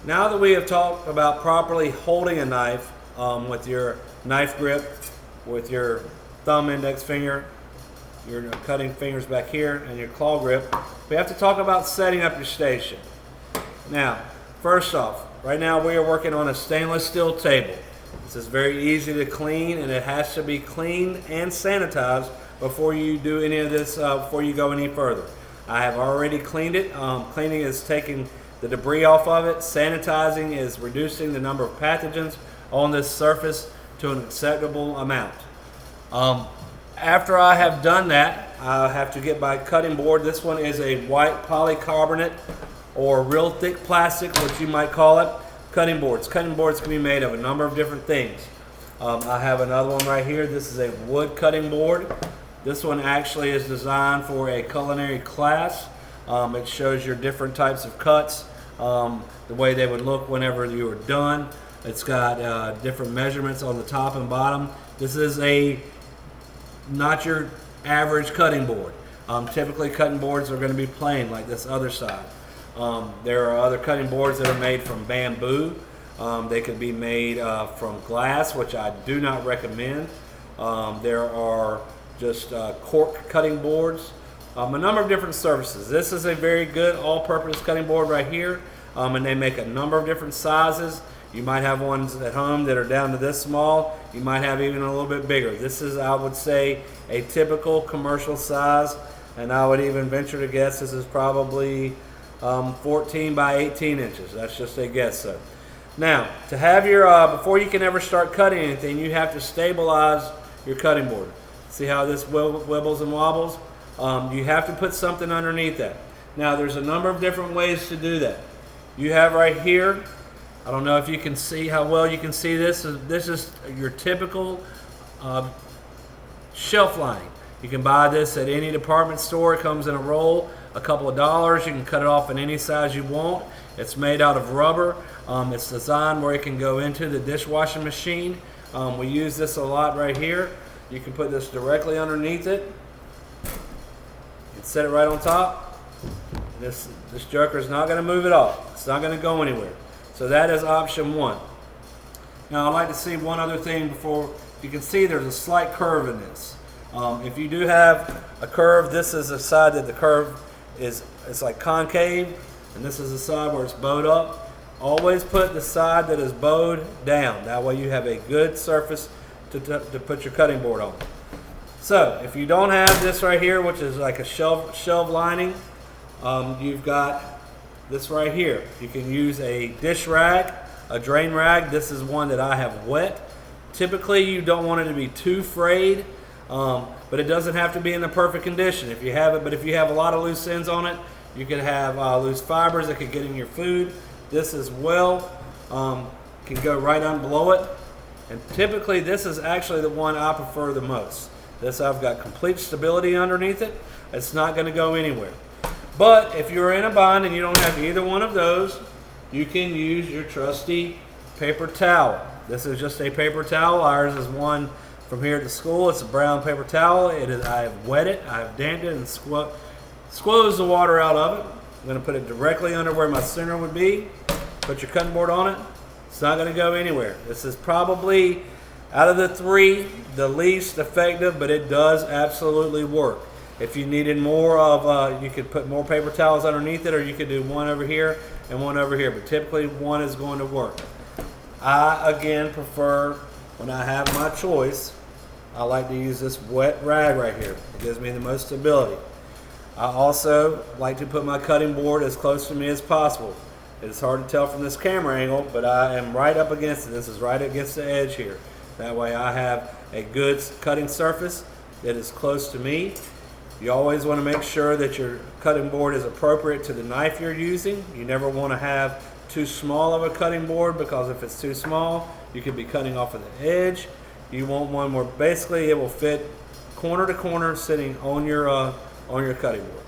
Now that we have talked about properly holding a knife with your knife grip, with your thumb index finger, your cutting fingers back here, and your claw grip, we have to talk about setting up your station. Now, first off, right now we are working on a stainless steel table. This is very easy to clean, and it has to be cleaned and sanitized before you do any of this, before you go any further. I have already cleaned it. Cleaning is taking the debris off of it. Sanitizing is reducing the number of pathogens on this surface to an acceptable amount. After I have done that, I have to get my cutting board. This one is a white polycarbonate or real thick plastic, what you might call it, cutting boards. Cutting boards can be made of a number of different things. I have another one right here. This is a wood cutting board. This one actually is designed for a culinary class. It shows your different types of cuts, the way they would look whenever you are done. It's got different measurements on the top and bottom. This is not your average cutting board. Typically cutting boards are going to be plain like this other side. There are other cutting boards that are made from bamboo. They could be made from glass, which I do not recommend. There are just cork cutting boards. A number of different surfaces. This is a very good all-purpose cutting board right here, and they make a number of different sizes. You might have ones at home that are down to this small. You might have even a little bit bigger. This is, I would say, a typical commercial size, and I would even venture to guess this is probably 14 by 18 inches. That's just a guess, so. Now, to have your, before you can ever start cutting anything, you have to stabilize your cutting board. See how this wibbles and wobbles? You have to put something underneath that. Now, there's a number of different ways to do that. You have right here, I don't know if you can see how well you can see this. This is your typical shelf lining. You can buy this at any department store. It comes in a roll, a couple of dollars. You can cut it off in any size you want. It's made out of rubber. It's designed where it can go into the dishwashing machine. We use this a lot right here. You can put this directly underneath it and set it right on top. This joker is not going to move at all. It's not going to go anywhere. So that is option one. Now I'd like to see one other thing before. You can see there's a slight curve in this. If you do have a curve, this is the side that the curve is, it's like concave, and this is the side where it's bowed up. Always put the side that is bowed down. That way you have a good surface to put your cutting board on. So if you don't have this right here, which is like a shelf lining, you've got this right here. You can use a dish rag, a drain rag. This is one that I have wet. Typically you don't want it to be too frayed, but it doesn't have to be in the perfect condition. If you have it, but if you have a lot of loose ends on it, you could have loose fibers that could get in your food. This as well can go right on below it. And typically this is actually the one I prefer the most. This, I've got complete stability underneath it. It's not going to go anywhere. But if you're in a bind and you don't have either one of those, you can use your trusty paper towel. This is just a paper towel. Ours is one from here at the school. It's a brown paper towel. I have wet it, I have damped it, and squoze the water out of it. I'm going to put it directly under where my center would be. Put your cutting board on it. It's not going to go anywhere. This is probably, out of the three, the least effective, but it does absolutely work. If you needed more of, you could put more paper towels underneath it, or you could do one over here and one over here, but typically one is going to work. I, again, prefer, when I have my choice, I like to use this wet rag right here. It gives me the most stability. I also like to put my cutting board as close to me as possible. It's hard to tell from this camera angle, but I am right up against it. This is right against the edge here. That way I have a good cutting surface that is close to me. You always want to make sure that your cutting board is appropriate to the knife you're using. You never want to have too small of a cutting board, because if it's too small, you could be cutting off of the edge. You want one where basically it will fit corner to corner, sitting on your cutting board.